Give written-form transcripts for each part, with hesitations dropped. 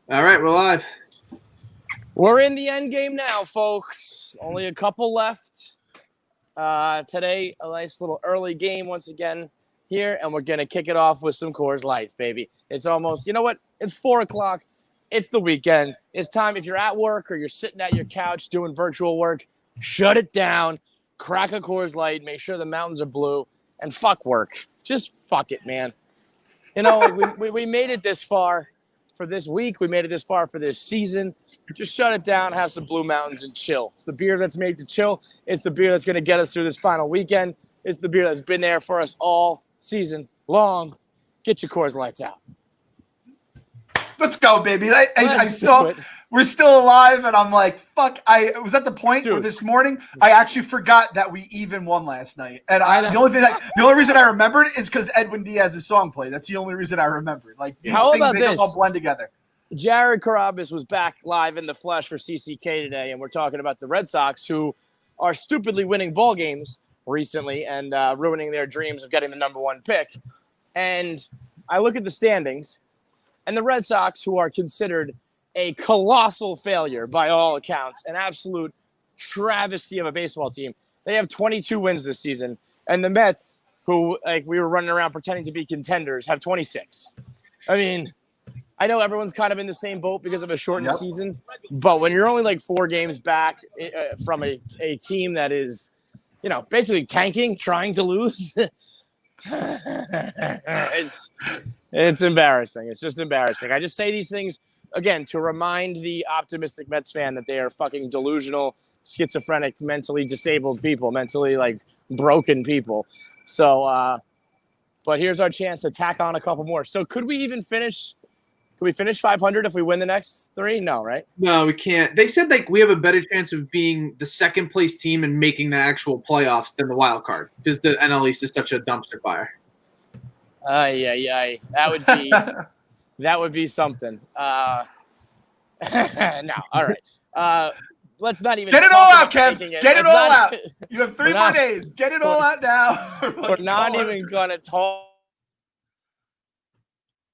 All right, we're live. We're in the end game now, folks. Only a couple left. Today, a nice little early game once again here, and we're going to kick it off with some Coors Lights, baby. It's almost, you know what? It's 4 o'clock. It's the weekend. It's time, if you're at work or you're sitting at your couch doing virtual work, shut it down, crack a Coors Light, make sure the mountains are blue, and fuck work. Just fuck it, man. You know, like we made it this far for this week. We made it this far for this season. Just shut it down, have some Blue Mountains, and chill. It's the beer that's made to chill. It's the beer that's going to get us through this final weekend. It's the beer that's been there for us all season long. Get your Coors Lights out. Let's go, baby. We're still alive, and I'm like, fuck. I was at the point where this morning I actually forgot that we even won last night, and the only reason I remembered is because Edwin Diaz's song played. That's the only reason I remembered. Like, these how things about make this? us all blend together. Jared Carabas was back live in the flesh for CCK today, and we're talking about the Red Sox, who are stupidly winning ball games recently and ruining their dreams of getting the number one pick. And I look at the standings, and the Red Sox, who are considered a colossal failure by all accounts, an absolute travesty of a baseball team, they have 22 wins this season. And the Mets, who we were running around pretending to be contenders, have 26. I mean, I know everyone's kind of in the same boat because of a shortened season, but when you're only like 4 games back from a team that is, you know, basically tanking, trying to lose, it's embarrassing. It's just embarrassing. I just say these things, again, to remind the optimistic Mets fan that they are fucking delusional, schizophrenic, mentally disabled people, mentally, like, broken people. So, but here's our chance to tack on a couple more. So could we even finish – can we finish 500 if we win the next 3? No, right? No, we can't. They said like we have a better chance of being the second place team and making the actual playoffs than the wild card because the NL East is such a dumpster fire. Yeah. That would be something. No, all right. Let's not even get it all out, Kev. Get it all out. You have 3 more days. Get it all out now. We're not even gonna talk.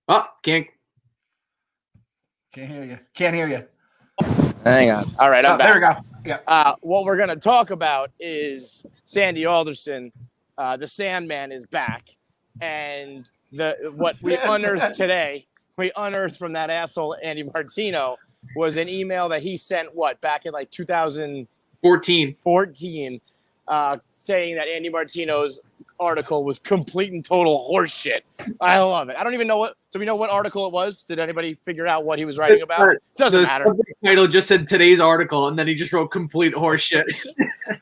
Oh, can't hear you. Can't hear you. Hang on. All right, I'm back. There we go. Yeah. What we're gonna talk about is Sandy Alderson. The Sandman is back, and what we unearthed today. We unearthed from that asshole Andy Martino was an email that he sent back in like 2014, saying that Andy Martino's article was complete and total horseshit. I love it. I don't even know do we know what article it was? Did anybody figure out what he was writing about? Doesn't matter. The title just said today's article, and then he just wrote complete horseshit.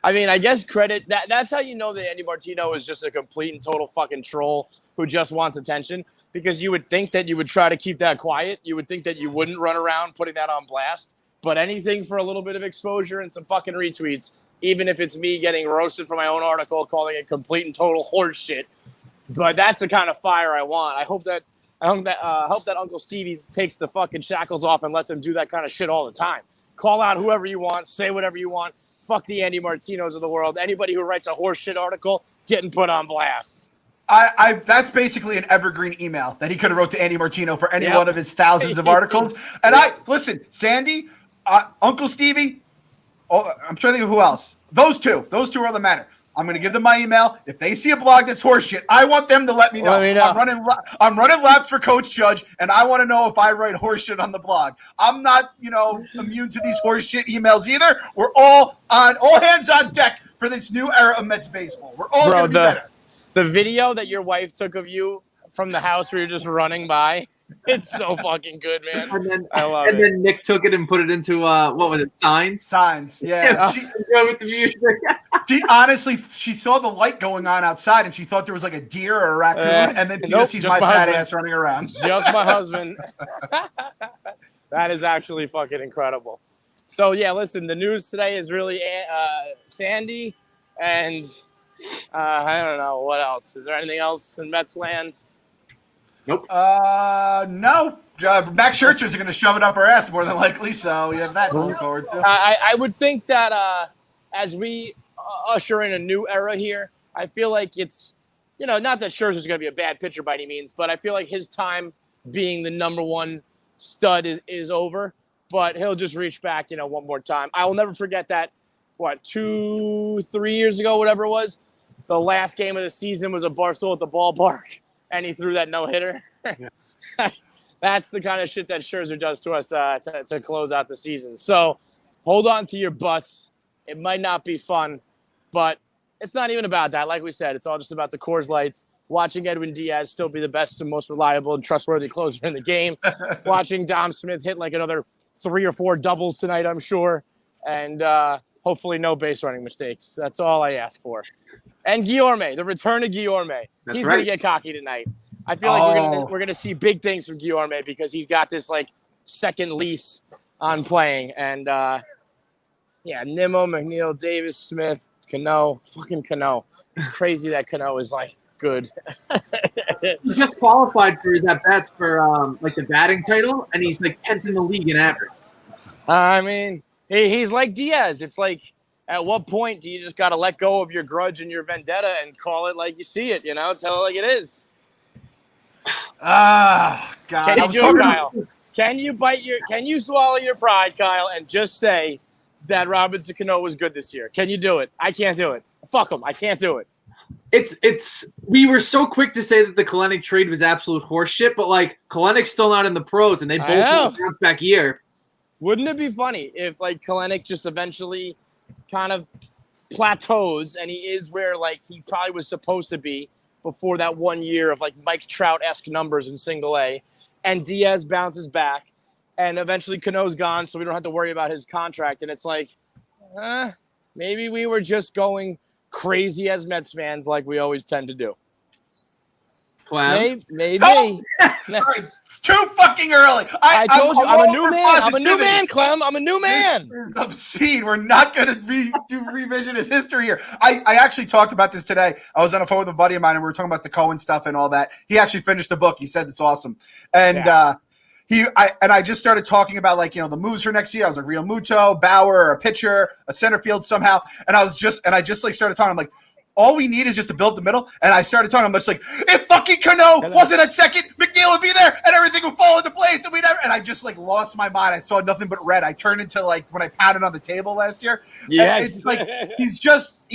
I mean, I guess credit that's how you know that Andy Martino is just a complete and total fucking troll who just wants attention, because you would think that you would try to keep that quiet. You would think that you wouldn't run around putting that on blast. But anything for a little bit of exposure and some fucking retweets, even if it's me getting roasted for my own article, calling it complete and total horseshit. But that's the kind of fire I want. I hope that Uncle Stevie takes the fucking shackles off and lets him do that kind of shit all the time. Call out whoever you want, say whatever you want. Fuck the Andy Martinos of the world. Anybody who writes a horseshit article getting put on blast. That's basically an evergreen email that he could have wrote to Andy Martino for any one of his thousands of articles. And listen, Sandy, Uncle Stevie, I'm trying to think of who else. Those two are the matter. I'm going to give them my email. If they see a blog that's horseshit, I want them to let me know. I'm running laps for Coach Judge, and I want to know if I write horseshit on the blog. I'm not, immune to these horseshit emails either. We're all hands on deck for this new era of Mets baseball. We're all going to be better. The video that your wife took of you from the house where you're just running by, it's so fucking good, man. I love it. And then Nick took it and put it into, what was it, Signs? Signs, yeah. With the music. She honestly, she saw the light going on outside, and she thought there was like a deer or a raccoon, and then just sees my fat ass running around. Just my husband. That is actually fucking incredible. So, yeah, listen, the news today is really Sandy, and I don't know. What else? Is there anything else in Mets land? Nope. No. Max Scherzer's going to shove it up our ass more than likely, so we have that to look forward to. I would think that as we usher in a new era here, I feel like it's, not that Scherzer's going to be a bad pitcher by any means, but I feel like his time being the number one stud is over, but he'll just reach back, one more time. I will never forget that, 2-3 years ago, whatever it was, the last game of the season was a Barstool at the ballpark, and he threw that no-hitter. Yeah. That's the kind of shit that Scherzer does to us to close out the season. So hold on to your butts. It might not be fun, but it's not even about that. Like we said, it's all just about the Coors Lights. Watching Edwin Diaz still be the best and most reliable and trustworthy closer in the game. Watching Dom Smith hit like another 3 or 4 doubles tonight, I'm sure. And hopefully no base running mistakes. That's all I ask for. And Guillorme, the return of Guillorme. He's going to get cocky tonight. I feel like we're gonna see big things from Guillorme because he's got this like second lease on playing. And Nimmo, McNeil, Davis, Smith, Cano, fucking Cano. It's crazy that Cano is like good. He just qualified for his at-bats for like the batting title, and he's like 10th in the league in average. I mean, he's like Diaz. It's like, at what point do you just got to let go of your grudge and your vendetta and call it like you see it, tell it like it is? Ah, God. Can you do it, Kyle? Can you swallow your pride, Kyle, and just say that Robinson Cano was good this year? Can you do it? I can't do it. Fuck him. I can't do it. We were so quick to say that the Kalenic trade was absolute horseshit, but like Kalenic's still not in the pros, and they both had a bounce back year. Wouldn't it be funny if like Kalenic just eventually kind of plateaus and he is where like he probably was supposed to be before that 1 year of like Mike Trout-esque numbers in single A, and Diaz bounces back, and eventually Cano's gone, so we don't have to worry about his contract. And it's like, maybe we were just going crazy as Mets fans like we always tend to do. Clem? Maybe. Oh! Sorry, it's too fucking early. I told you, I'm a new man. I'm a new man, Clem. I'm a new man. This is obscene. We're not going to do revisionist history here. I actually talked about this today. I was on a phone with a buddy of mine, and we were talking about the Cohen stuff and all that. He actually finished the book. He said it's awesome. And I just started talking about the moves for next year. I was like Real Muto, Bauer, a pitcher, a center field somehow. And I just started talking. I'm like, all we need is just to build the middle. And I started talking. I'm just like, if fucking Cano wasn't at second, McNeil would be there, and everything would fall into place. And I just lost my mind. I saw nothing but red. I turned into when I pounded on the table last year. Yes. And it's like he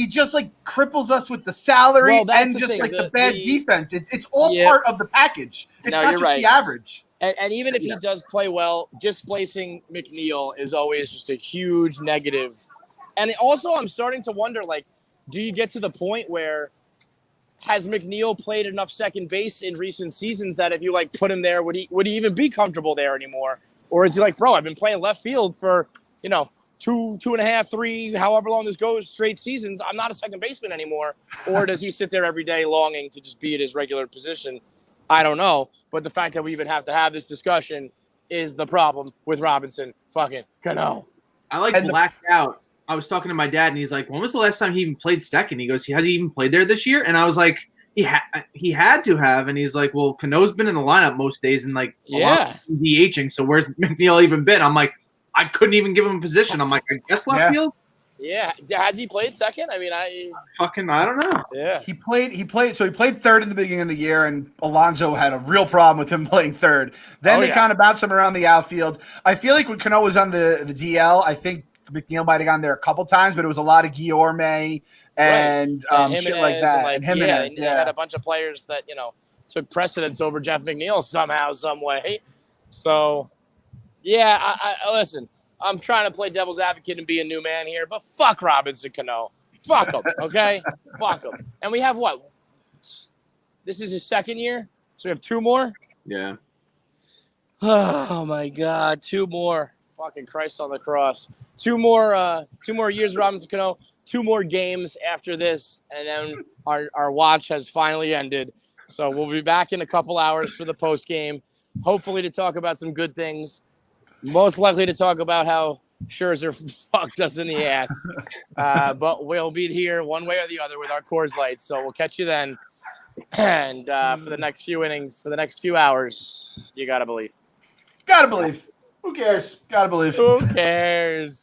just cripples us with the salary and just the bad defense. It's all part of the package. It's not just the average. And even if he does play well, displacing McNeil is always just a huge negative. And also, I'm starting to wonder, do you get to the point where has McNeil played enough second base in recent seasons that if you put him there, would he even be comfortable there anymore? Or is he like, bro, I've been playing left field for, 2.5, 3, however long this goes, straight seasons. I'm not a second baseman anymore. Or does he sit there every day longing to just be at his regular position? I don't know. But the fact that we even have to have this discussion is the problem with Robinson fucking Cano. I blacked out. I was talking to my dad, and he's like, when was the last time he even played second? He goes, has he even played there this year? And I was like, he had to have. And he's like, well, Cano's been in the lineup most days and DHing. So where's McNeil even been? I'm like, I couldn't even give him a position. I'm like, I guess left field. Yeah. Has he played second? I mean, I don't know. Yeah. He played third in the beginning of the year, and Alonso had a real problem with him playing third. Then they kind of bounced him around the outfield. I feel like when Cano was on the DL, I think McNeil might have gone there a couple times, but it was a lot of Guillorme and shit like that. And Jimenez. He had a bunch of players that, took precedence over Jeff McNeil somehow, some way. So, I listen, I'm trying to play devil's advocate and be a new man here, but fuck Robinson Cano. Fuck him, okay? Fuck him. And we have what? This is his second year? So we have 2 more? Yeah. Oh, my God. 2 more. Fucking Christ on the cross. 2 more years of Robinson Cano, 2 more games after this, and then our watch has finally ended. So we'll be back in a couple hours for the post game, hopefully to talk about some good things. Most likely to talk about how Scherzer fucked us in the ass. But we'll be here one way or the other with our Coors Lights. So we'll catch you then. And for the next few innings, for the next few hours, you gotta believe. Gotta believe. Who cares? Gotta believe. Who cares?